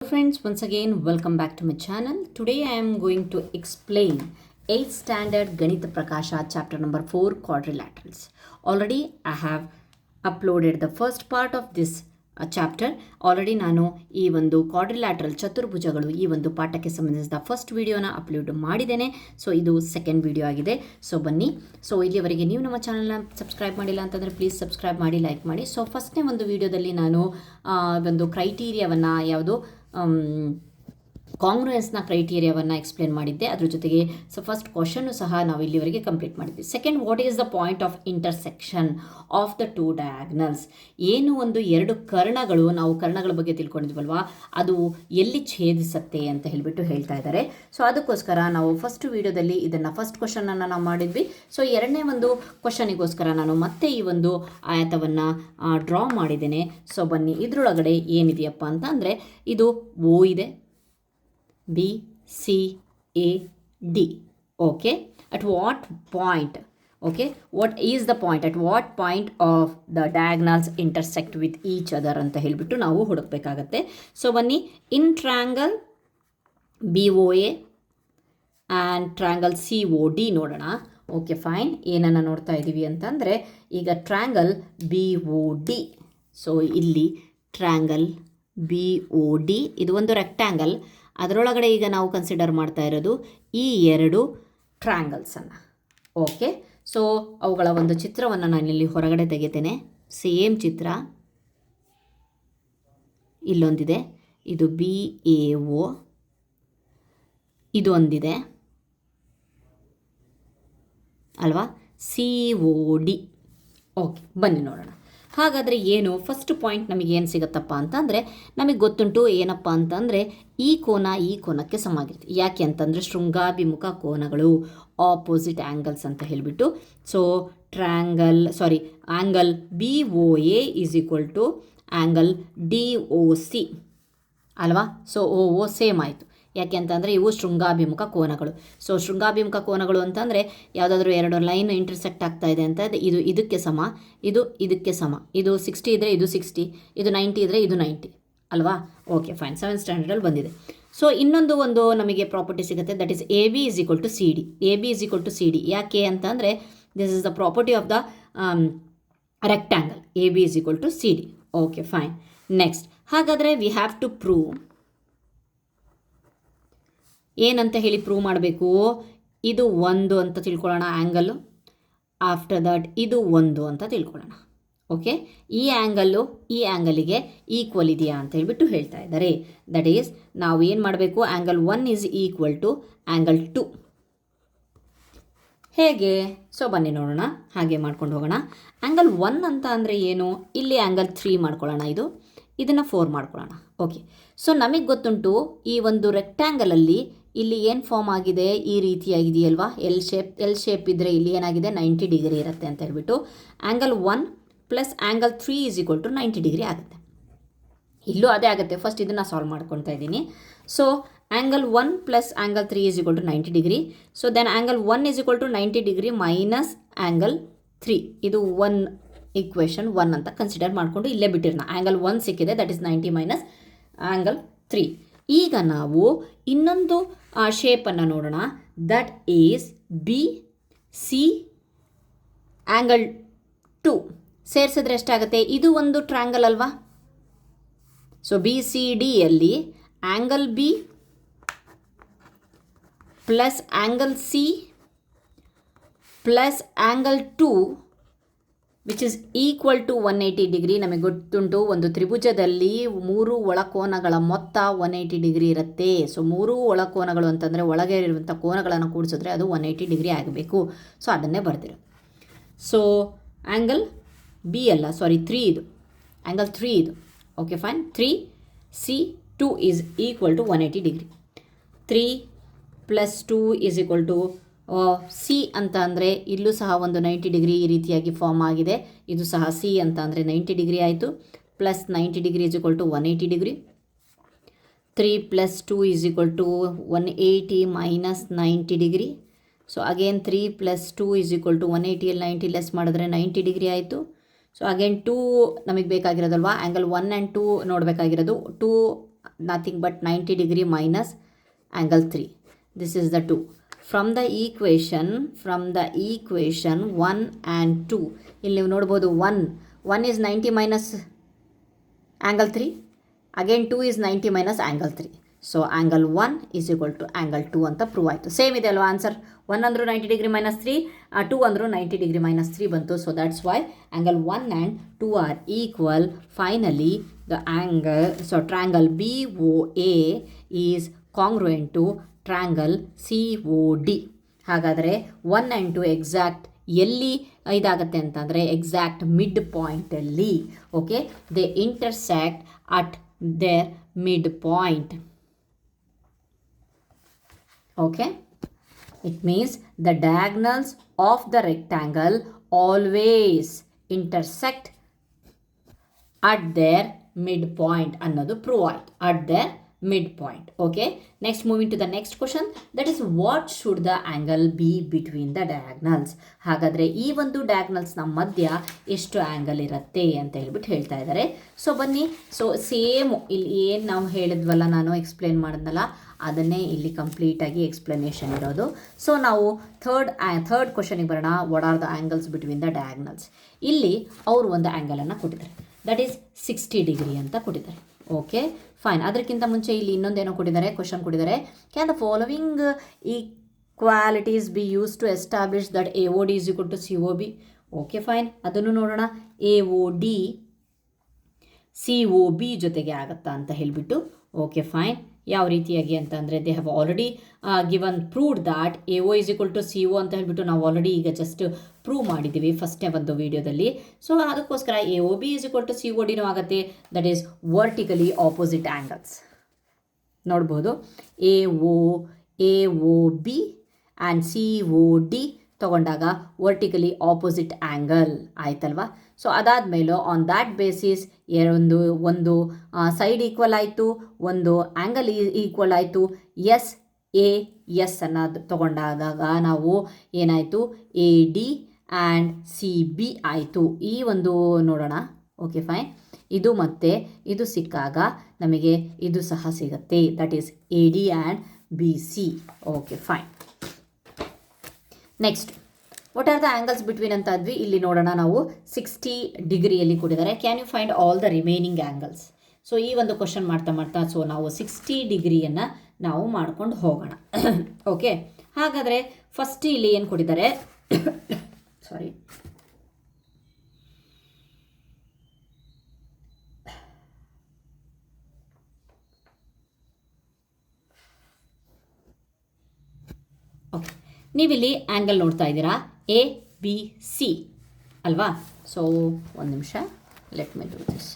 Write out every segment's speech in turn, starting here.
friends, once again welcome back to my channel. Today I am going to explain 8th standard Ganita Prakasha chapter number 4 quadrilaterals. Already I have uploaded the first part of this chapter. Already ನಾನು ಈ ಒಂದು quadrilateral ಚತುರ್ಭುಜಗಳು ಈ ಒಂದು ಪಾಠಕ್ಕೆ ಸಂಬಂಧಿಸಿದ first ವಿಡಿಯೋನ upload ಮಾಡಿದ್ದೇನೆ. So ಇದು ಸೆಕೆಂಡ್ ವಿಡಿಯೋ ಆಗಿದೆ. ಸೊ ಬನ್ನಿ. ಸೊ ಇಲ್ಲಿವರೆಗೆ ನೀವು ನಮ್ಮ ಚಾನಲ್ನ ಸಬ್ಸ್ಕ್ರೈಬ್ ಮಾಡಿಲ್ಲ ಅಂತಂದರೆ ಪ್ಲೀಸ್ ಸಬ್ಸ್ಕ್ರೈಬ್ ಮಾಡಿ, ಲೈಕ್ ಮಾಡಿ. ಸೊ ಫಸ್ಟ್ನೇ ಒಂದು ವಿಡಿಯೋದಲ್ಲಿ ನಾನು ಒಂದು ಕ್ರೈಟೀರಿಯಾವನ್ನು ಯಾವುದು ಕಾಂಗ್ರುಯೆನ್ಸ್ನ ಕ್ರೈಟೀರಿಯಾವನ್ನು ಎಕ್ಸ್ಪ್ಲೇನ್ ಮಾಡಿದ್ದೆ. ಅದ್ರ ಜೊತೆಗೆ ಸೊ ಫಸ್ಟ್ ಕ್ವಶನ್ನು ಸಹ ನಾವು ಇಲ್ಲಿವರೆಗೆ ಕಂಪ್ಲೀಟ್ ಮಾಡಿದ್ವಿ. Second, what is the point of intersection of the two diagonals? ಏನು ಒಂದು ಎರಡು ಕರ್ಣಗಳು, ನಾವು ಕರ್ಣಗಳ ಬಗ್ಗೆ ತಿಳ್ಕೊಂಡಿದ್ವಲ್ವಾ, ಅದು ಎಲ್ಲಿ ಛೇದಿಸುತ್ತೆ ಅಂತ ಹೇಳಿಬಿಟ್ಟು ಹೇಳ್ತಾ ಇದ್ದಾರೆ. ಸೊ ಅದಕ್ಕೋಸ್ಕರ ನಾವು ಫಸ್ಟ್ ವಿಡಿಯೋದಲ್ಲಿ ಇದನ್ನು ಫಸ್ಟ್ ಕ್ವಶನನ್ನು ನಾವು ಮಾಡಿದ್ವಿ. ಸೊ ಎರಡನೇ ಒಂದು ಕ್ವಶನಿಗೋಸ್ಕರ ನಾನು ಮತ್ತೆ ಈ ಒಂದು ಆಯತವನ್ನು ಡ್ರಾ ಮಾಡಿದ್ದೇನೆ. ಸೊ ಬನ್ನಿ, ಇದರೊಳಗಡೆ ಏನಿದೆಯಪ್ಪ ಅಂತ ಅಂದರೆ ಇದು ಓ ಇದೆ, B, C, A, D. Okay. At what point? Okay. What is the point? At what point of the diagonals intersect with each other ಅಂತ ಹೇಳಿಬಿಟ್ಟು ನಾವು ಹುಡುಕಬೇಕಾಗತ್ತೆ. ಸೊ ಬನ್ನಿ, in triangle BOA and triangle COD ನೋಡೋಣ. Okay fine. ಏನನ್ನು ನೋಡ್ತಾ ಇದ್ದೀವಿ ಅಂತಂದರೆ ಈಗ ಟ್ರ್ಯಾಂಗಲ್ BOD. ಸೊ ಇಲ್ಲಿ ಟ್ರ್ಯಾಂಗಲ್ BOD ಇದು ಒಂದು ರೆಕ್ಟ್ಯಾಂಗಲ್. ಅದರೊಳಗಡೆ ಈಗ ನಾವು ಕನ್ಸಿಡರ್ ಮಾಡ್ತಾ ಇರೋದು ಈ ಎರಡು ಟ್ರ್ಯಾಂಗಲ್ಸನ್ನು. ಓಕೆ. ಸೊ ಅವುಗಳ ಒಂದು ಚಿತ್ರವನ್ನು ನಾನಿಲ್ಲಿ ಹೊರಗಡೆ ತೆಗಿತೇನೆ. ಸೇಮ್ ಚಿತ್ರ ಇಲ್ಲೊಂದಿದೆ, ಇದು BAO, ಇದು ಒಂದಿದೆ ಅಲ್ವಾ, COD. ಓಕೆ, ಬನ್ನಿ ನೋಡೋಣ. ಹಾಗಾದರೆ ಏನು ಫಸ್ಟ್ ಪಾಯಿಂಟ್ ನಮಗೆ ಏನು ಸಿಗುತ್ತಪ್ಪ ಅಂತಂದರೆ, ನಮಗೆ ಗೊತ್ತುಂಟು ಏನಪ್ಪ ಅಂತಂದರೆ ಈ ಕೋನ ಈ ಕೋನಕ್ಕೆ ಸಮ ಆಗಿರುತ್ತೆ. ಯಾಕೆ ಅಂತಂದರೆ ಶೃಂಗಾಭಿಮುಖ ಕೋನಗಳು, ಆಪೋಸಿಟ್ ಆ್ಯಂಗಲ್ಸ್ ಅಂತ ಹೇಳಿಬಿಟ್ಟು. So angle BOA is equal to angle DOC ಅಲ್ವಾ. ಸೊ OO ಸೇಮ್ ಆಯಿತು. ಯಾಕೆ ಅಂತಂದರೆ ಇವು ಶೃಂಗಾಭಿಮುಖ ಕೋನಗಳು. ಸೊ ಶೃಂಗಾಭಿಮುಖ ಕೋನಗಳು ಅಂತಂದರೆ ಯಾವುದಾದ್ರೂ ಎರಡು ಲೈನ್ ಇಂಟರ್ಸೆಕ್ಟ್ ಆಗ್ತಾ ಇದೆ ಅಂತ ಇದು ಇದಕ್ಕೆ ಸಮ, ಇದು ಇದಕ್ಕೆ ಸಮ. ಇದು 60 ಇದ್ದರೆ ಇದು 60, ಇದು 90 ಇದ್ದರೆ ಇದು 90 ಅಲ್ವಾ. ಓಕೆ ಫೈನ್, 7th ಸ್ಟ್ಯಾಂಡರ್ಡಲ್ಲಿ ಬಂದಿದೆ. ಸೊ ಇನ್ನೊಂದು ಒಂದು ನಮಗೆ ಪ್ರಾಪರ್ಟಿ ಸಿಗುತ್ತೆ, that is AB is equal to CD. AB is equal to CD ಯಾಕೆ ಅಂತಂದರೆ this is the property of the rectangle. AB is equal to CD. Okay fine. Next, ಹಾಗಾದರೆ we have to prove ಏನಂತ ಹೇಳಿ prove ಮಾಡಬೇಕು. ಇದು ಒಂದು ಅಂತ ತಿಳ್ಕೊಳ್ಳೋಣ ಆ್ಯಂಗಲ್ಲು. ಆಫ್ಟರ್ ದಟ್ ಇದು ಒಂದು ಅಂತ ತಿಳ್ಕೊಳ್ಳೋಣ. ಓಕೆ, ಈ ಆ್ಯಂಗಲ್ಲು ಈ ಆ್ಯಂಗಲಿಗೆ ಈಕ್ವಲ್ ಇದೆಯಾ ಅಂತ ಹೇಳ್ಬಿಟ್ಟು ಹೇಳ್ತಾ ಇದ್ದಾರೆ. ದಟ್ ಈಸ್ ನಾವು ಏನು ಮಾಡಬೇಕು, angle 1 is equal to angle 2. ಹೇಗೆ? ಸೊ ಬನ್ನಿ ನೋಡೋಣ, ಹಾಗೆ ಮಾಡ್ಕೊಂಡು ಹೋಗೋಣ. ಆ್ಯಂಗಲ್ 1 ಅಂತ ಅಂದರೆ ಏನು, ಇಲ್ಲಿ ಆ್ಯಂಗಲ್ 3 ಮಾಡ್ಕೊಳ್ಳೋಣ, ಇದನ್ನು 4 ಮಾಡ್ಕೊಳ್ಳೋಣ. ಓಕೆ. ಸೊ ನಮಗೆ ಗೊತ್ತುಂಟು ಈ ಒಂದು ರೆಕ್ಟ್ಯಾಂಗಲಲ್ಲಿ ಇಲ್ಲಿ ಏನು ಫಾರ್ಮ್ ಆಗಿದೆ, ಈ ರೀತಿಯಾಗಿದೆಯಲ್ವಾ, ಎಲ್ ಶೇಪ್ ಇದ್ದರೆ ಇಲ್ಲಿ ಏನಾಗಿದೆ 90 ಡಿಗ್ರಿ ಇರುತ್ತೆ ಅಂತ ಹೇಳ್ಬಿಟ್ಟು angle 1 plus angle 3 is equal to 90 degree ಆಗುತ್ತೆ. ಇಲ್ಲೂ ಅದೇ ಆಗುತ್ತೆ. ಫಸ್ಟ್ ಇದನ್ನು ಸಾಲ್ವ್ ಮಾಡ್ಕೊತಾ ಇದ್ದೀನಿ. So angle 1 plus angle 3 is equal to 90 degree. So then angle 1 is equal to 90 degree minus angle 3. ಇದು 1 ಈಕ್ವೇಷನ್ 1 ಅಂತ ಕನ್ಸಿಡರ್ ಮಾಡಿಕೊಂಡು ಇಲ್ಲೇ ಬಿಟ್ಟಿರೋಣ. ಆ್ಯಂಗಲ್ 1 ಸಿಕ್ಕಿದೆ, ದಟ್ ಈಸ್ 90 ಮೈನಸ್ ಆ್ಯಂಗಲ್ 3. ಈಗ ನಾವು ಇನ್ನೊಂದು ಶೇಪನ್ನು ನೋಡೋಣ, ದಟ್ ಈಸ್ BC ಆ್ಯಂಗಲ್ 2 ಸೇರಿಸಿದ್ರೆ ಎಷ್ಟಾಗುತ್ತೆ, ಇದು ಒಂದು ಟ್ರ್ಯಾಂಗಲ್ ಅಲ್ವಾ. ಸೊ BCDಯಲ್ಲಿ angle B plus angle C plus angle 2 which is equal to 180 degree. ನಮಗೆ ಗೊತ್ತುಂಟು ಒಂದು ತ್ರಿಭುಜದಲ್ಲಿ 3 ಒಳಕೋನಗಳ ಮೊತ್ತ 180 ಡಿಗ್ರಿ ಇರುತ್ತೆ. ಸೊ 3 ಒಳಕೋನಗಳು ಅಂತಂದರೆ ಒಳಗೆ ಇರುವಂಥ ಕೋನಗಳನ್ನು ಕೂಡಿಸಿದ್ರೆ ಅದು 180 ಡಿಗ್ರಿ ಆಗಬೇಕು. ಸೊ ಅದನ್ನೇ ಬರ್ದಿರೋ. ಸೊ ಆ್ಯಂಗಲ್ B ಅಲ್ಲ, ಸಾರಿ 3 ಇದು ಆ್ಯಂಗಲ್ 3 ಇದು. Okay fine. 3C2 is equal to 180 degree. 3 plus 2 is equal to C ಅಂತ ಅಂದರೆ ಇಲ್ಲೂ ಸಹ ಒಂದು 90 ಡಿಗ್ರಿ ಈ ರೀತಿಯಾಗಿ ಫಾರ್ಮ್ ಆಗಿದೆ. ಇದು ಸಹ C ಅಂತ ಅಂದರೆ 90 ಡಿಗ್ರಿ ಆಯಿತು. Plus 90 degree is equal to 180 degree. 3 plus 2 is equal to 180 minus 90 degree. So again 3 plus 2 is equal to 180 90 less ಮಾಡಿದ್ರೆ 90 ಡಿಗ್ರಿ ಆಯಿತು. ಸೊ ಅಗೇನ್ 2 ನಮಗೆ ಬೇಕಾಗಿರೋದಲ್ವಾ, ಆ್ಯಂಗಲ್ 1 ಆ್ಯಂಡ್ 2 ನೋಡಬೇಕಾಗಿರೋದು. 2 nothing but 90 degree minus angle 3. This is the 2. From the equation 1 and 2, ಇಲ್ಲಿ ನೀವು ನೋಡ್ಬೋದು 1 is 90 minus angle 3, again 2 is 90 minus angle 3. So angle 1 is equal to angle 2 ಅಂತ prove ಆಯಿತು. Same ಇದೆ ಅಲ್ವಾ ಆನ್ಸರ್? 1 ಅಂದರೂ 90 ಡಿಗ್ರಿ ಮೈನಸ್ 3, 2 ಅಂದರೂ 90 ಡಿಗ್ರಿ ಮೈನಸ್ 3 ಬಂತು. So that's why angle 1 and 2 are equal. Finally the triangle BOA is congruent to triangle COD. ಹಾಗಾದರೆ 1 and 2 exact ಎಲ್ಲಿ ಇದಾಗುತ್ತೆ ಅಂತಂದರೆ ಎಕ್ಸಾಕ್ಟ್ ಮಿಡ್ ಪಾಯಿಂಟಲ್ಲಿ. Okay, they intersect at their mid point. Okay, it means the diagonals of the rectangle always intersect at their midpoint ಅನ್ನೋದು prove ಆಯಿತು, at their midpoint. Okay, next moving to the next question, that is what should the angle be between the diagonals. ಹಾಗಾದರೆ ಈ ಒಂದು ಡಯಾಗ್ನಲ್ಸ್ನ ಮಧ್ಯ ಎಷ್ಟು angle ಇರುತ್ತೆ ಅಂತ ಹೇಳ್ಬಿಟ್ಟು ಹೇಳ್ತಾ ಇದ್ದಾರೆ. ಸೊ ಬನ್ನಿ, ಸೊ ಸೇಮ್ ಇಲ್ಲಿ ಏನು ನಾವು ಹೇಳಿದ್ವಲ್ಲ, ನಾನು ಎಕ್ಸ್ಪ್ಲೇನ್ ಮಾಡಿದ್ನಲ್ಲ, ಅದನ್ನೇ ಇಲ್ಲಿ ಕಂಪ್ಲೀಟಾಗಿ ಎಕ್ಸ್ಪ್ಲನೇಷನ್ ಇರೋದು. ಸೊ ನಾವು ಥರ್ಡ್ ಕ್ವಶನಿಗೆ ಬರೋಣ. What are the angles between the diagonals. ಇಲ್ಲಿ ಅವರು ಒಂದು ಆ್ಯಂಗಲನ್ನು ಕೊಟ್ಟಿದ್ದಾರೆ, ದಟ್ ಈಸ್ 60 ಡಿಗ್ರಿ ಅಂತ ಕೊಟ್ಟಿದ್ದಾರೆ. Okay fine. ಅದಕ್ಕಿಂತ ಮುಂಚೆ ಇಲ್ಲಿ ಇನ್ನೊಂದೇನೋ ಕೊಟ್ಟಿದ್ದಾರೆ, ಕ್ವಶನ್ ಕೊಟ್ಟಿದ್ದಾರೆ, can the following equalities be use to establish that AOD is equal to COB. Okay fine, ಅದನ್ನು ನೋಡೋಣ. AOD COB ಜೊತೆಗೆ ಆಗುತ್ತಾ ಅಂತ ಹೇಳಿಬಿಟ್ಟು. ಓಕೆ ಫೈನ್, ಯಾವ ರೀತಿಯಾಗಿ ಅಂತ ಅಂದರೆ they have already given proved that AO is equal to CO ಅಂತ ಹೇಳಿಬಿಟ್ಟು ನಾವು ಆಲ್ರೆಡಿ ಈಗ ಜಸ್ಟ್ ಪ್ರೂವ್ ಮಾಡಿದ್ದೀವಿ ಫಸ್ಟ್ನೇ ಒಂದು ವಿಡಿಯೋದಲ್ಲಿ. ಸೊ ಅದಕ್ಕೋಸ್ಕರ AOB is equal to CODನೂ ಆಗುತ್ತೆ. That is vertically opposite angles. ನೋಡ್ಬೋದು, AOB ಆ್ಯಂಡ್ COD ತಗೊಂಡಾಗ ವರ್ಟಿಕಲಿ ಆಪೋಸಿಟ್ ಆ್ಯಂಗಲ್ ಆಯ್ತಲ್ವಾ. ಸೊ ಅದಾದಮೇಲೆ ಆನ್ ದ್ಯಾಟ್ ಬೇಸಿಸ್ ಒಂದು ಸೈಡ್ ಈಕ್ವಲ್ ಆಯಿತು, ಒಂದು ಆ್ಯಂಗಲ್ ಈಕ್ವಲ್ ಆಯಿತು. ಎಸ್ ಅನ್ನೋದು ತಗೊಂಡಾಗ ನಾವು ಏನಾಯಿತು, AD ಆ್ಯಂಡ್ CB ಆಯಿತು. ಈ ಒಂದು ನೋಡೋಣ. ಓಕೆ ಫೈನ್, ಇದು ಮತ್ತು ಇದು ಸಿಕ್ಕಾಗ ನಮಗೆ ಇದು ಸಹ ಸಿಗುತ್ತೆ, that is AD and BC. Okay fine. Next, what are the angles between ಅಂತ ಇದ್ವಿ. ಇಲ್ಲಿ ನೋಡೋಣ, ನಾವು 60 ಡಿಗ್ರಿಯಲ್ಲಿ ಕೊಟ್ಟಿದ್ದಾರೆ. Can you find all the remaining angles. So ಈ ಒಂದು ಕ್ವಶನ್ ಮಾಡ್ತಾ ಸೊ ನಾವು 60 ಡಿಗ್ರಿಯನ್ನು ನಾವು ಮಾಡ್ಕೊಂಡು ಹೋಗೋಣ. ಓಕೆ, ಹಾಗಾದರೆ ಫಸ್ಟ್ ಇಲ್ಲಿ ಏನು ಕೊಟ್ಟಿದ್ದಾರೆ, ಸಾರಿ, ಓಕೆ, ನೀವಿಲ್ಲಿ ಆ್ಯಂಗಲ್ ನೋಡ್ತಾ ಇದ್ದೀರಾ, ABC ಅಲ್ವಾ. ಸೊ ಒಂದು ನಿಮಿಷ, ಲೆಟ್ ಮಿ ಡೂ ದಿಸ್.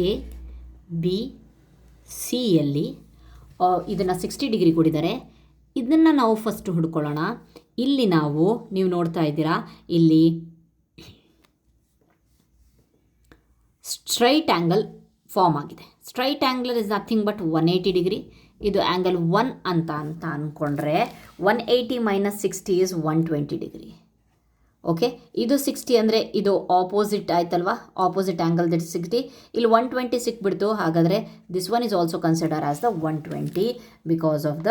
ABCಯಲ್ಲಿ ಇದನ್ನು 60 ಡಿಗ್ರಿ ಕೊಟ್ಟಿದ್ದಾರೆ. ಇದನ್ನು ನಾವು ಫಸ್ಟ್ ಹುಡ್ಕೊಳ್ಳೋಣ. ಇಲ್ಲಿ ನೀವು ನೋಡ್ತಾ ಇದ್ದೀರಾ, ಇಲ್ಲಿ ಸ್ಟ್ರೈಟ್ ಆ್ಯಂಗಲ್ ಫಾರ್ಮ್ ಆಗಿದೆ. Straight angle is nothing but 180 degree. ಇದು ಆ್ಯಂಗಲ್ 1 ಅಂತ ಅಂದ್ಕೊಂಡ್ರೆ 180 ಮೈನಸ್ 60 ಈಸ್ 120 ಡಿಗ್ರಿ. ಓಕೆ, ಇದು 60 ಅಂದರೆ ಇದು ಆಪೋಸಿಟ್ ಆಯ್ತಲ್ವಾ, ಆಪೋಸಿಟ್ ಆ್ಯಂಗಲ್ ದಟ್ 60. ಇಲ್ಲಿ 120 ಸಿಕ್ಬಿಡ್ತು. ಹಾಗಾದರೆ this one is also consider as the 120 because of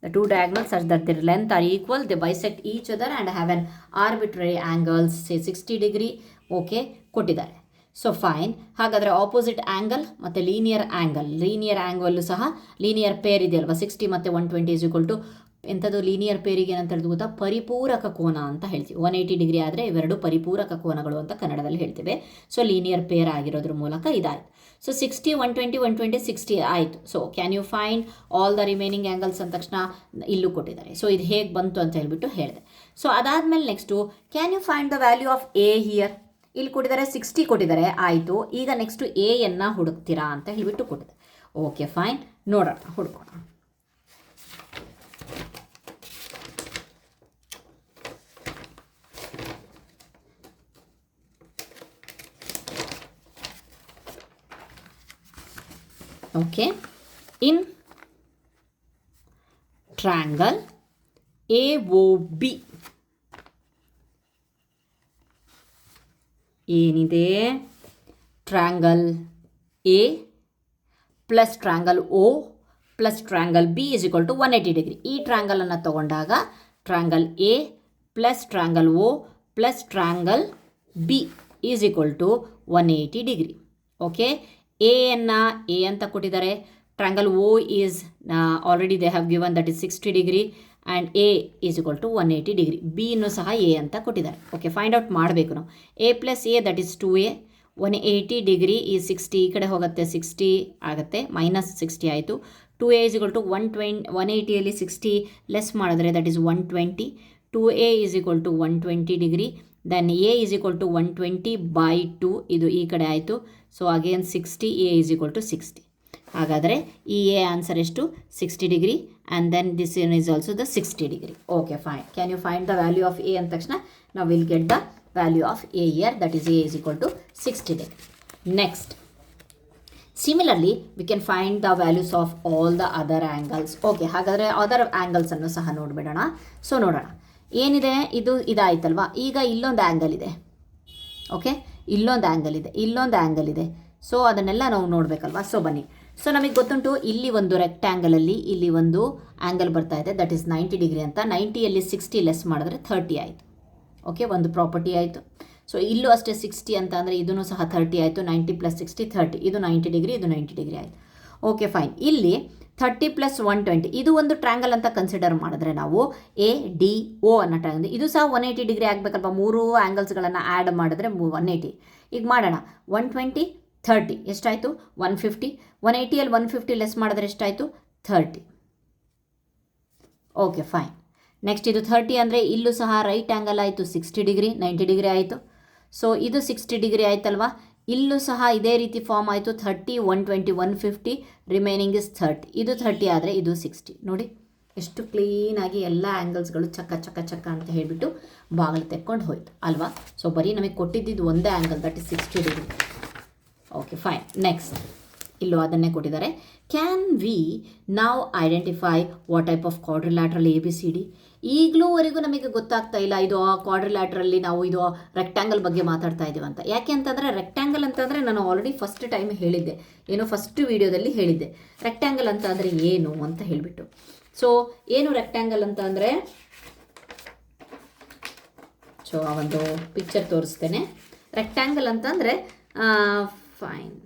the two diagonals such that their length are equal, they bisect each other and have an arbitrary angle, say 60 degree. Okay, ಕೊಟ್ಟಿದ್ದಾರೆ. So fine, ಹಾಗಾದರೆ opposite angle ಮತ್ತು linear angle ಸಹ linear pair ಇದೆಯಲ್ವ, 60 ಮತ್ತು 120 is equal to ಎಂಥದ್ದು, linear ಪೇರಿಗೆ ಏನಂತ ಹೇಳಿದ್ರು ಗೊತ್ತಾ, ಪರಿಪೂರಕ ಕೋನ ಅಂತ ಹೇಳ್ತೀವಿ. 180 ಡಿಗ್ರಿ ಆದರೆ ಇವೆರಡು ಪರಿಪೂರಕ ಕೋನಗಳು ಅಂತ ಕನ್ನಡದಲ್ಲಿ ಹೇಳ್ತೇವೆ. ಸೊ ಲೀನಿಯರ್ ಪೇರ್ ಆಗಿರೋದ್ರ ಮೂಲಕ ಇದಾಯಿತು. ಸೊ 60 120 120 60 ಆಯಿತು. So can you find all the remaining angles ಅಂದ ತಕ್ಷಣ ಇಲ್ಲೂ ಕೊಟ್ಟಿದ್ದಾರೆ. ಸೊ ಇದು ಹೇಗೆ ಬಂತು ಅಂತ ಹೇಳ್ಬಿಟ್ಟು ಹೇಳಿದೆ. ಸೊ ಅದಾದಮೇಲೆ next, can you find the value of A here. ಇಲ್ಲಿ ಕೊಟ್ಟಿದ್ದಾರೆ 60 ಕೊಟ್ಟಿದ್ದಾರೆ, ಆಯಿತು. ಈಗ ನೆಕ್ಸ್ಟು ಎಯನ್ನು ಹುಡುಕ್ತೀರಾ ಅಂತ ಹೇಳಿಬಿಟ್ಟು ಕೊಟ್ಟಿದೆ. ಓಕೆ ಫೈನ್, ನೋಡೋಣ, ಹುಡ್ಕೋಣ. ಓಕೆ, ಇನ್ triangle AOB, ಏನಿದೆ triangle A plus triangle O plus triangle B is equal to 180 degree. ಈ ಟ್ರ್ಯಾಂಗಲನ್ನು ತಗೊಂಡಾಗ triangle A plus triangle O plus triangle B is equal to 180 degree. Okay, ಎಯನ್ನು a ಅಂತ ಕೊಟ್ಟಿದ್ದಾರೆ. Triangle O is already they have given that is 60 degree and a is equal to 180 degree. ಬಿಯನ್ನು ಸಹ a ಅಂತ ಕೊಟ್ಟಿದ್ದಾರೆ. Okay, find out ಮಾಡಬೇಕು ನಾವು. A plus A that is 2a, 180 degree ಈ 60 ಈ ಕಡೆ ಹೋಗುತ್ತೆ, 60 ಆಗುತ್ತೆ, ಮೈನಸ್ 60 ಆಯಿತು. 2a ಈಸ್ ಈಕ್ವಲ್ ಟು 180ಯಲ್ಲಿ 60 ಲೆಸ್ ಮಾಡಿದ್ರೆ that is 120. 2a is equal to 120 degree. Then a is equal to 120/2, ಇದು ಈ ಕಡೆ ಆಯಿತು. So again 60, a is equal to 60. ಹಾಗಾದರೆ ಈ ಎ ಆನ್ಸರ್ ಎಷ್ಟು? 60 degree and then this one is also the 60 degree. Okay fine. Can you find the value of a ಅಂದ ತಕ್ಷಣ ನಾವು will get the value of A here, that is A is equal to 60 degree. Next, similarly we can find the values of all the other angles. Okay, ಹಾಗಾದರೆ other ಆ್ಯಂಗಲ್ಸನ್ನು ಸಹ ನೋಡಿಬಿಡೋಣ. So ನೋಡೋಣ ಏನಿದೆ, ಇದು ಇದಾಯ್ತಲ್ವಾ. ಈಗ ಇಲ್ಲೊಂದು ಆ್ಯಂಗಲ್ ಇದೆ. ಓಕೆ, ಇಲ್ಲೊಂದು ಆ್ಯಂಗಲ್ ಇದೆ, ಇಲ್ಲೊಂದು ಆ್ಯಂಗಲ್ ಇದೆ. ಸೊ ಅದನ್ನೆಲ್ಲ ನಾವು ನೋಡಬೇಕಲ್ವಾ. ಸೊ ಬನ್ನಿ. ಸೊ ನಮಗೆ ಗೊತ್ತುಂಟು ಇಲ್ಲಿ ಒಂದು ರೆಕ್ಟ್ಯಾಂಗಲಲ್ಲಿ ಇಲ್ಲಿ ಒಂದು ಆ್ಯಂಗಲ್ ಬರ್ತಾ ಇದೆ, ದಟ್ ಈಸ್ 90 ಡಿಗ್ರಿ ಅಂತ. 90ಯಲ್ಲಿ 60 ಲೆಸ್ ಮಾಡಿದ್ರೆ 30 ಆಯಿತು. ಓಕೆ, ಒಂದು ಪ್ರಾಪರ್ಟಿ ಆಯಿತು. ಸೊ ಇಲ್ಲೂ ಅಷ್ಟೇ 60 ಅಂತ ಅಂದರೆ ಇದೂ ಸಹ 30 ಆಯಿತು. 90 + 60 30, ಇದು 90 ಡಿಗ್ರಿ, ಇದು 90 ಡಿಗ್ರಿ ಆಯಿತು. Okay fine. ಇಲ್ಲಿ 30 + 120 ಇದು ಒಂದು ಟ್ರ್ಯಾಂಗಲ್ ಅಂತ ಕನ್ಸಿಡರ್ ಮಾಡಿದ್ರೆ ನಾವು ಎ ಡಿ ಒ ಅನ್ನೋ ಟ್ರ್ಯಾಂಗಲ್, ಇದು ಸಹ 180 ಡಿಗ್ರಿ ಆಗಬೇಕಲ್ವ. ಮೂರು ಆ್ಯಂಗಲ್ಸ್ಗಳನ್ನು ಆ್ಯಡ್ ಮಾಡಿದ್ರೆ 180. ಈಗ ಮಾಡೋಣ. 120 30 ಎಷ್ಟಾಯಿತು? 150. 180ಯಲ್ಲಿ 150 ಲೆಸ್ ಮಾಡಿದ್ರೆ ಎಷ್ಟಾಯಿತು? 30. Okay fine. ನೆಕ್ಸ್ಟ್ ಇದು 30 ಅಂದರೆ ಇಲ್ಲೂ ಸಹ ರೈಟ್ ಆ್ಯಂಗಲ್ ಆಯಿತು, 60 ಡಿಗ್ರಿ, 90 ಡಿಗ್ರಿ ಆಯಿತು. ಸೊ ಇದು 60 ಡಿಗ್ರಿ ಆಯ್ತಲ್ವಾ. ಇಲ್ಲೂ ಸಹ ಇದೇ ರೀತಿ ಫಾರ್ಮ್ ಆಯಿತು. 30, 120, 150, ರಿಮೈನಿಂಗ್ ಇಸ್ 30. ಇದು 30 ಆದರೆ ಇದು 60. ನೋಡಿ ಎಷ್ಟು ಕ್ಲೀನಾಗಿ ಎಲ್ಲ ಆ್ಯಂಗಲ್ಸ್ಗಳು ಚಕ್ಕ ಚಕ್ಕ ಚಕ್ಕ ಅಂತ ಹೇಳಿಬಿಟ್ಟು ಬಾಗಿಲು ತೆಕ್ಕೊಂಡು ಹೋಯ್ತು ಅಲ್ವಾ. ಸೊ ಬರೀ ನಮಗೆ ಕೊಟ್ಟಿದ್ದು ಒಂದೇ angle, that is 60 degree. Okay fine. Next ಇಲ್ಲೂ ಅದನ್ನೇ ಕೊಟ್ಟಿದ್ದಾರೆ. ಕ್ಯಾನ್ ವಿ ನಾವು identify what type of quadrilateral A B C D? ಈಗಲೂವರೆಗೂ ನಮಗೆ ಗೊತ್ತಾಗ್ತಾ ಇಲ್ಲ ಇದು ಕ್ವಾಡ್ರಿಲ್ಯಾಟ್ರಲ್ಲಿ ನಾವು ಇದು ರೆಕ್ಟ್ಯಾಂಗಲ್ ಬಗ್ಗೆ ಮಾತಾಡ್ತಾ ಇದ್ದೀವಿ ಅಂತ. ಯಾಕೆ ಅಂತಂದರೆ ರೆಕ್ಟ್ಯಾಂಗಲ್ ಅಂತಂದರೆ ನಾನು ಆಲ್ರೆಡಿ ಫಸ್ಟ್ ಟೈಮ್ ಹೇಳಿದ್ದೆ, ಏನೋ ಫಸ್ಟ್ ವಿಡಿಯೋದಲ್ಲಿ ಹೇಳಿದ್ದೆ ರೆಕ್ಟ್ಯಾಂಗಲ್ ಅಂತ ಅಂದರೆ ಏನು ಅಂತ ಹೇಳಿಬಿಟ್ಟು. ಸೊ ಏನು ರೆಕ್ಟ್ಯಾಂಗಲ್ ಅಂತ ಅಂದರೆ, ಸೊ ಆ ಒಂದು ಪಿಕ್ಚರ್ ತೋರಿಸ್ತೇನೆ. ರೆಕ್ಟ್ಯಾಂಗಲ್ ಅಂತಂದರೆ ಫೈನ್.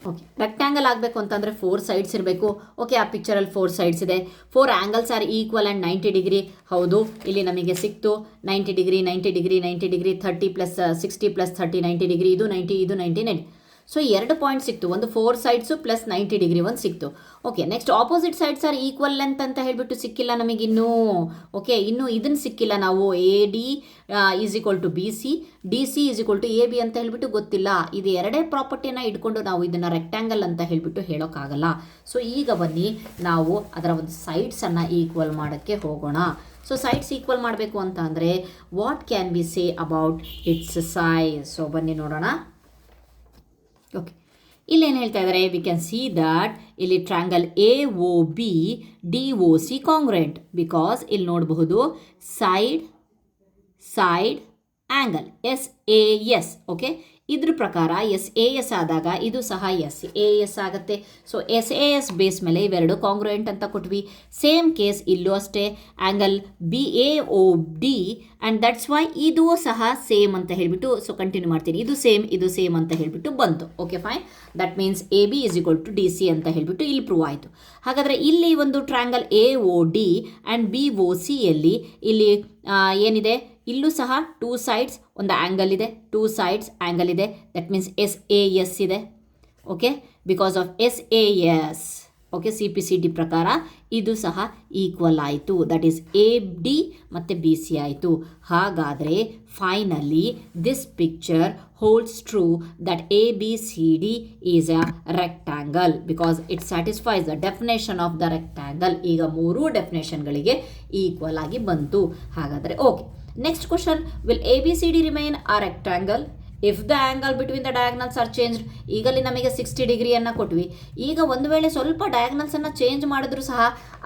ಓಕೆ, ರೆಕ್ಟ್ಯಾಂಗಲ್ ಆಗಬೇಕು ಅಂತಂದರೆ 4 ಸೈಡ್ಸ್ ಇರಬೇಕು. ಓಕೆ, ಆ ಪಿಕ್ಚರಲ್ಲಿ 4 ಸೈಡ್ಸ್ ಇದೆ. 4 angles are equal and 90 degree. ಹೌದು, ಇಲ್ಲಿ ನಮಗೆ ಸಿಕ್ತು 90 ಡಿಗ್ರಿ, 90 ಡಿಗ್ರಿ, 90 ಡಿಗ್ರಿ, 30 + 60 + 30 90 ಡಿಗ್ರಿ, ಇದು 90, ಇದು 90, 90. ಸೊ 2 ಪಾಯಿಂಟ್ ಸಿಕ್ತು. ಒಂದು 4 ಸೈಡ್ಸು ಪ್ಲಸ್ 90 ಡಿಗ್ರಿ ಒಂದು ಸಿಕ್ತು. Okay, next opposite sides are equal length ಅಂತ ಹೇಳಿಬಿಟ್ಟು ಸಿಕ್ಕಿಲ್ಲ ನಮಗಿನ್ನೂ. ಓಕೆ, ಇನ್ನೂ ಇದನ್ನು ಸಿಕ್ಕಿಲ್ಲ ನಾವು. A D is equal to B C, D C is equal to A B ಅಂತ ಹೇಳಿಬಿಟ್ಟು ಗೊತ್ತಿಲ್ಲ. ಇದು ಎರಡೇ ಪ್ರಾಪರ್ಟಿಯನ್ನು ಇಟ್ಕೊಂಡು ನಾವು ಇದನ್ನು ರೆಕ್ಟ್ಯಾಂಗಲ್ ಅಂತ ಹೇಳಿಬಿಟ್ಟು ಹೇಳೋಕ್ಕಾಗಲ್ಲ. ಸೊ ಈಗ ಬನ್ನಿ ನಾವು ಅದರ ಒಂದು ಸೈಡ್ಸನ್ನು ಈಕ್ವಲ್ ಮಾಡೋಕ್ಕೆ ಹೋಗೋಣ. ಸೊ ಸೈಡ್ಸ್ ಈಕ್ವಲ್ ಮಾಡಬೇಕು ಅಂತ ಅಂದರೆ what can be say about its size? So ಬನ್ನಿ ನೋಡೋಣ. ಓಕೆ, ಇಲ್ಲೇನು ಹೇಳ್ತಾ ಇದ್ದಾರೆ? ವಿ ಕ್ಯಾನ್ ಸಿ ದ್ಯಾಟ್ ಇಲ್ಲಿ triangle A O B D O C congruent, because ಇಲ್ಲಿ ನೋಡಬಹುದು side side angle S A S. Okay, ಇದ್ರ ಪ್ರಕಾರ ಎಸ್ ಎ ಎಸ್ ಆದಾಗ ಇದು ಸಹ ಎಸ್ ಎ ಎಸ್ ಆಗುತ್ತೆ. So S A S base ಮೇಲೆ ಇವೆರಡು ಕಾಂಗ್ರುಯೆಂಟ್ ಅಂತ ಕೊಟ್ವಿ. ಸೇಮ್ ಕೇಸ್ ಇಲ್ಲೂ ಅಷ್ಟೇ, angle B A O D and that's why ಇದು ಸಹ ಸೇಮ್ ಅಂತ ಹೇಳಿಬಿಟ್ಟು. ಸೊ ಕಂಟಿನ್ಯೂ ಮಾಡ್ತೀನಿ, ಇದು ಸೇಮ್ ಅಂತ ಹೇಳಿಬಿಟ್ಟು ಬಂತು. Okay fine. That means A B is equal to D C ಅಂತ ಹೇಳಿಬಿಟ್ಟು ಇಲ್ಲಿ ಪ್ರೂವ್ ಆಯಿತು. ಹಾಗಾದರೆ ಇಲ್ಲಿ ಒಂದು triangle A O D and B O ಸಿಯಲ್ಲಿ ಇಲ್ಲಿ ಏನಿದೆ? ಇಲ್ಲೂ ಸಹ 2 ಸೈಡ್ಸ್, ಒಂದು ಆ್ಯಂಗಲ್ ಇದೆ, 2 ಸೈಡ್ಸ್ ಆ್ಯಂಗಲ್ ಇದೆ. That means S A S ಇದೆ. Okay, because of S A S. Okay, C P C D ಪ್ರಕಾರ ಇದು ಸಹ ಈಕ್ವಲ್ ಆಯಿತು. ದಟ್ ಈಸ್ ಎ ಡಿ ಮತ್ತು ಬಿ ಸಿ ಆಯಿತು. ಹಾಗಾದರೆ finally this picture holds true that A B C D is a rectangle because it satisfies the definition of the rectangle. ಈಗ 3 ಡೆಫಿನೇಷನ್ಗಳಿಗೆ equal ಆಗಿ ಬಂತು. ಹಾಗಾದರೆ okay, next question, will A B C D remain a rectangle? If the angle between the diagonals are changed, ಈಗಲ್ಲಿ ನಮಗೆ 60 ಡಿಗ್ರಿಯನ್ನು ಕೊಟ್ವಿ. ಈಗ ಒಂದು ವೇಳೆ ಸ್ವಲ್ಪ ಡಯಾಗ್ನಲ್ಸನ್ನು ಚೇಂಜ್ ಮಾಡಿದ್ರೂ ಸಹ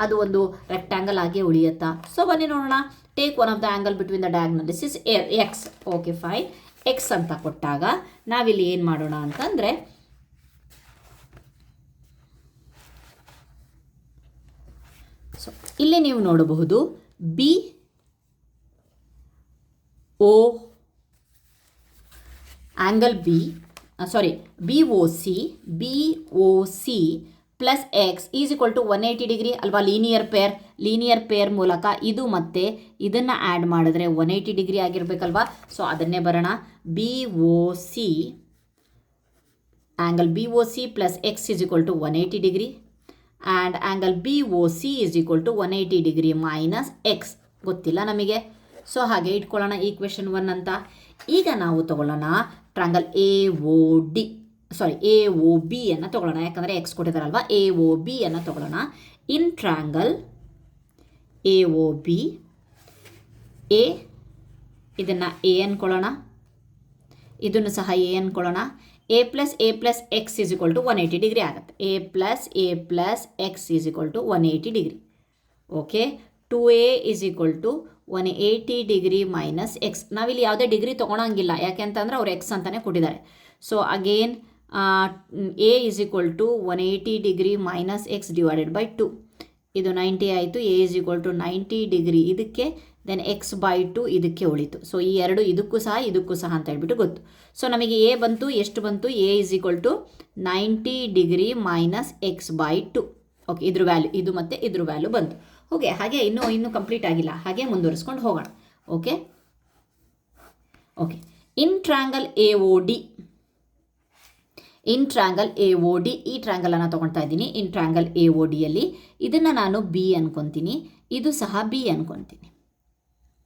ಅದು ಒಂದು ರೆಕ್ಟ್ಯಾಂಗಲ್ ಆಗಿ ಉಳಿಯುತ್ತಾ? ಸೊ ಬನ್ನಿ ನೋಡೋಣ. Take one of the angle between the diagonal, this is X. Okay fine. X ಅಂತ ಕೊಟ್ಟಾಗ ನಾವಿಲ್ಲಿ ಏನು ಮಾಡೋಣ ಅಂತಂದರೆ, ಸೊ ಇಲ್ಲಿ ನೀವು ನೋಡಬಹುದು B O angle B O C plus X is equal to 180 degree ಅಲ್ವಾ? ಲೀನಿಯರ್ ಪೇರ್ ಮೂಲಕ ಇದು ಮತ್ತು ಇದನ್ನು ಆ್ಯಡ್ ಮಾಡಿದ್ರೆ 180 ಡಿಗ್ರಿ ಆಗಿರಬೇಕಲ್ವಾ? ಸೊ ಅದನ್ನೇ ಬರೋಣ. B O C angle B O C plus X is equal to 180 degree and angle B O C is equal to 180 degree minus X. ಗೊತ್ತಿಲ್ಲ ನಮಗೆ. ಸೊ ಹಾಗೆ ಇಟ್ಕೊಳ್ಳೋಣ ಈಕ್ವೇಷನ್ 1 ಅಂತ. ಈಗ ನಾವು ತಗೊಳ್ಳೋಣ ಟ್ರ್ಯಾಂಗಲ್ ಎ ಒ ಬಿ ಅನ್ನು ತಗೊಳ್ಳೋಣ, ಯಾಕಂದರೆ ಎಕ್ಸ್ ಕೊಟ್ಟಿದ್ದಾರಲ್ವ. ಎ ಒ ಬಿ ಅನ್ನು ತಗೊಳ್ಳೋಣ. In triangle A O B, A ಇದನ್ನು ಎ ಅನ್ಕೊಳ್ಳೋಣ, ಇದನ್ನು ಸಹ ಎ ಅನ್ಕೊಳ್ಳೋಣ. A plus X is equal to 180 degree ಆಗುತ್ತೆ. A plus X is equal to 180 degree. Okay, 2a is equal to 180 degree minus x. ನಾವಿಲ್ಲಿ ಯಾವುದೇ ಡಿಗ್ರಿ ತೊಗೊಳಂಗಿಲ್ಲ, ಯಾಕೆ ಅಂತಂದರೆ ಅವ್ರು ಎಕ್ಸ್ ಅಂತಲೇ ಕೊಟ್ಟಿದ್ದಾರೆ. So again A is equal to 180 degree minus X divided by 2. ಇದು 90 ಆಯಿತು. A is equal to 90 degree ಇದಕ್ಕೆ, ದೆನ್ ಎಕ್ಸ್ ಬೈ 2 ಇದಕ್ಕೆ ಉಳಿತು. ಸೊ ಈ ಎರಡು ಇದಕ್ಕೂ ಸಹ ಅಂತ ಹೇಳ್ಬಿಟ್ಟು ಗೊತ್ತು. ಸೊ ನಮಗೆ ಎ ಬಂತು, ಎಷ್ಟು ಬಂತು? A is equal to 90 degree minus X by 2. Okay, ಇದ್ರ ವ್ಯಾಲ್ಯೂ ಇದು ಮತ್ತು ಇದ್ರ ವ್ಯಾಲ್ಯೂ ಬಂತು. ಓಕೆ, ಹಾಗೆ ಇನ್ನೂ ಕಂಪ್ಲೀಟ್ ಆಗಿಲ್ಲ, ಹಾಗೆ ಮುಂದುವರಿಸ್ಕೊಂಡು ಹೋಗೋಣ. Okay, in triangle A O D, ಈ ಟ್ರ್ಯಾಂಗಲನ್ನು ತೊಗೊಳ್ತಾ ಇದ್ದೀನಿ. ಇನ್ ಟ್ರ್ಯಾಂಗಲ್ ಎ ಒ ಡಿಯಲ್ಲಿ ಇದನ್ನು ನಾನು ಬಿ ಅನ್ಕೊತೀನಿ, ಇದು ಸಹ ಬಿ ಅನ್ಕೊತೀನಿ.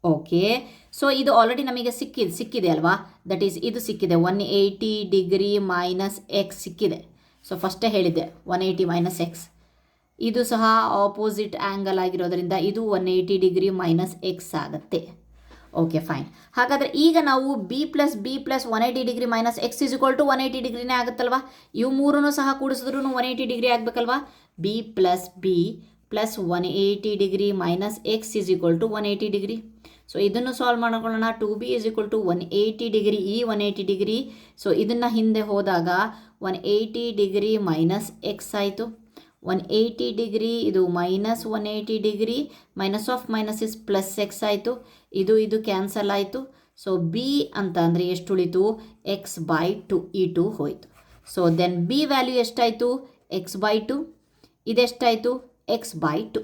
ಓಕೆ, ಸೊ ಇದು ಆಲ್ರೆಡಿ ನಮಗೆ ಸಿಕ್ಕಿದೆ ಅಲ್ವಾ? ದಟ್ ಈಸ್ ಇದು ಸಿಕ್ಕಿದೆ, 180 ಡಿಗ್ರಿ ಮೈನಸ್ ಎಕ್ಸ್ ಸಿಕ್ಕಿದೆ. ಸೊ ಫಸ್ಟೇ ಹೇಳಿದ್ದೆ 180 ಮೈನಸ್ ಎಕ್ಸ್. ಇದು ಸಹ ಆಪೋಸಿಟ್ ಆ್ಯಂಗಲ್ ಆಗಿರೋದ್ರಿಂದ ಇದು 180 ಡಿಗ್ರಿ ಮೈನಸ್ ಎಕ್ಸ್ ಆಗುತ್ತೆ. Okay fine. ಹಾಗಾದರೆ ಈಗ ನಾವು b plus 180 degree minus x is equal to 180 ಡಿಗ್ರಿನೇ ಆಗುತ್ತಲ್ವಾ? ಇವು ಮೂರನ್ನು ಸಹ ಕೂಡಿಸಿದ್ರೂ 180 ಡಿಗ್ರಿ ಆಗಬೇಕಲ್ವಾ? B plus 180 degree minus x is equal to 180 degree. So ಇದನ್ನು ಸಾಲ್ವ್ ಮಾಡ್ಕೊಳ್ಳೋಣ. 2b is equal to 180 degree, ಈ 180 ಡಿಗ್ರಿ. ಸೊ ಇದನ್ನು ಹಿಂದೆ ಹೋದಾಗ 180 ಡಿಗ್ರಿ ಮೈನಸ್ ಎಕ್ಸ್ ಆಯಿತು. 180 ಡಿಗ್ರಿ ಇದು minus 180 degree, minus of minus is plus X ಆಯಿತು. ಇದು ಕ್ಯಾನ್ಸಲ್ ಆಯಿತು. ಸೊ ಬಿ ಅಂತ ಅಂದರೆ ಎಷ್ಟು ಉಳಿತು? ಎಕ್ಸ್ ಬೈ 2, ಈ 2 ಹೋಯಿತು. ಸೊ ದೆನ್ ಬಿ ವ್ಯಾಲ್ಯೂ ಎಷ್ಟಾಯಿತು? X by 2. ಇದೆಷ್ಟಾಯಿತು? X by 2.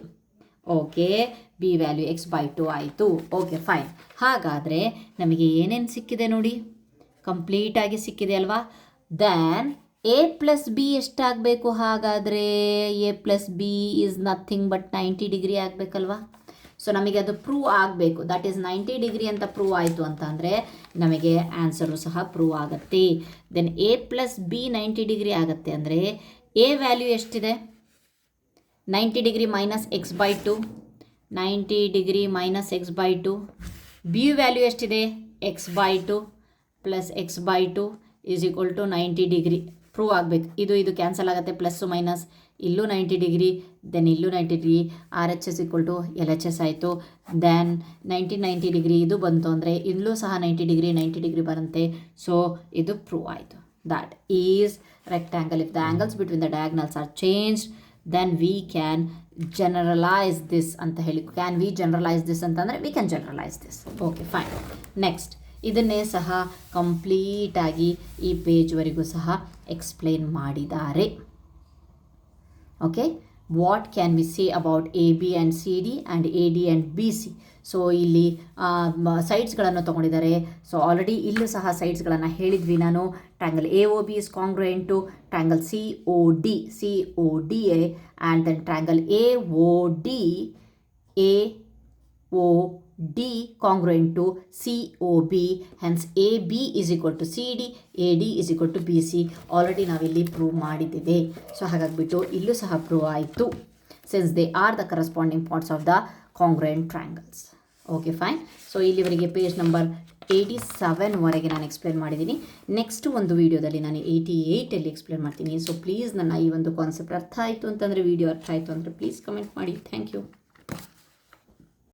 Okay, b value x by 2 ಆಯಿತು. Okay fine. ಹಾಗಾದರೆ ನಮಗೆ ಏನೇನು ಸಿಕ್ಕಿದೆ ನೋಡಿ, ಕಂಪ್ಲೀಟಾಗಿ ಸಿಕ್ಕಿದೆ ಅಲ್ವಾ? ದೆನ್ ಎ ಪ್ಲಸ್ ಬಿ ಎಷ್ಟಾಗಬೇಕು? ಹಾಗಾದರೆ a plus b is nothing but 90 degree ಆಗಬೇಕಲ್ವಾ? ಸೊ ನಮಗೆ ಅದು ಪ್ರೂವ್ ಆಗಬೇಕು. ದಟ್ ಈಸ್ 90 ಡಿಗ್ರಿ ಅಂತ ಪ್ರೂವ್ ಆಯಿತು ಅಂತ ಅಂದರೆ ನಮಗೆ ಆನ್ಸರು ಸಹ ಪ್ರೂವ್ ಆಗುತ್ತೆ. Then a plus B 90 degree ಆಗುತ್ತೆ ಅಂದರೆ ಎ ವ್ಯಾಲ್ಯೂ ಎಷ್ಟಿದೆ? 90 degree minus X by 2, 90 degree minus X by 2. B value ಎಷ್ಟಿದೆ? X by 2 plus x by 2 is equal to 90 degree. Prove ಆಗಬೇಕು. ಇದು ಕ್ಯಾನ್ಸಲ್ ಆಗುತ್ತೆ, ಪ್ಲಸ್ಸು ಮೈನಸ್. ಇಲ್ಲೂ 90 degree, then ಇಲ್ಲೂ 90 degree. R H S equal to L H S ಆಯಿತು. Then 90 degree ಇದು ಬಂತು ಅಂದರೆ ಇಲ್ಲೂ ಸಹ 90 ಡಿಗ್ರಿ ಬರುತ್ತೆ. ಸೊ ಇದು ಪ್ರೂವ್ ಆಯಿತು. That is rectangle. If the angles between the diagonals are changed then we can generalise this ಅಂತ ಹೇಳಿ. ಕ್ಯಾನ್ ವಿ ಜನರಲೈಸ್ ದಿಸ್ ಅಂತಂದರೆ we can generalise this. Okay fine. Next ಇದನ್ನೇ ಸಹ ಕಂಪ್ಲೀಟಾಗಿ ಈ ಪೇಜ್ವರೆಗೂ ಸಹ ಎಕ್ಸ್ಪ್ಲೇನ್ ಮಾಡಿದ್ದಾರೆ. Okay, what can we say about A B and C D and A D and B C. So ಇಲ್ಲಿ ಸೈಡ್ಸ್ಗಳನ್ನು ತೊಗೊಂಡಿದ್ದಾರೆ. ಸೊ ಆಲ್ರೆಡಿ ಇಲ್ಲೂ ಸಹ ಸೈಡ್ಸ್ಗಳನ್ನು ಹೇಳಿದ್ವಿ ನಾನು. Triangle A O B is congruent to triangle C O D A and then triangle A O D congruent to COB, hence AB is equal to CD, AD is equal to BC. Already ನಾವಿಲ್ಲಿ prove ಮಾಡಿದ್ದೇವೆ. So ಹಾಗಾಗಿಬಿಟ್ಟು ಇಲ್ಲೂ ಸಹ prove ಆಯಿತು, since they are the corresponding points of the congruent triangles. Okay fine. So ಇಲ್ಲಿವರೆಗೆ page number 87ವರೆಗೆ ನಾನು explain ಮಾಡಿದ್ದೀನಿ. Next ಒಂದು ವೀಡಿಯೋದಲ್ಲಿ ನಾನು 88ಅಲ್ಲಿ ಎಕ್ಸ್ಪ್ಲೇನ್ ಮಾಡ್ತೀನಿ. ಸೊ ಪ್ಲೀಸ್ ನನ್ನ ಈ ಒಂದು ಕಾನ್ಸೆಪ್ಟ್ ಅರ್ಥ ಆಯಿತು ಅಂತಂದರೆ, ವಿಡಿಯೋ ಅರ್ಥ ಆಯಿತು ಅಂದರೆ ಪ್ಲೀಸ್ ಕಮೆಂಟ್ ಮಾಡಿ. Thank you.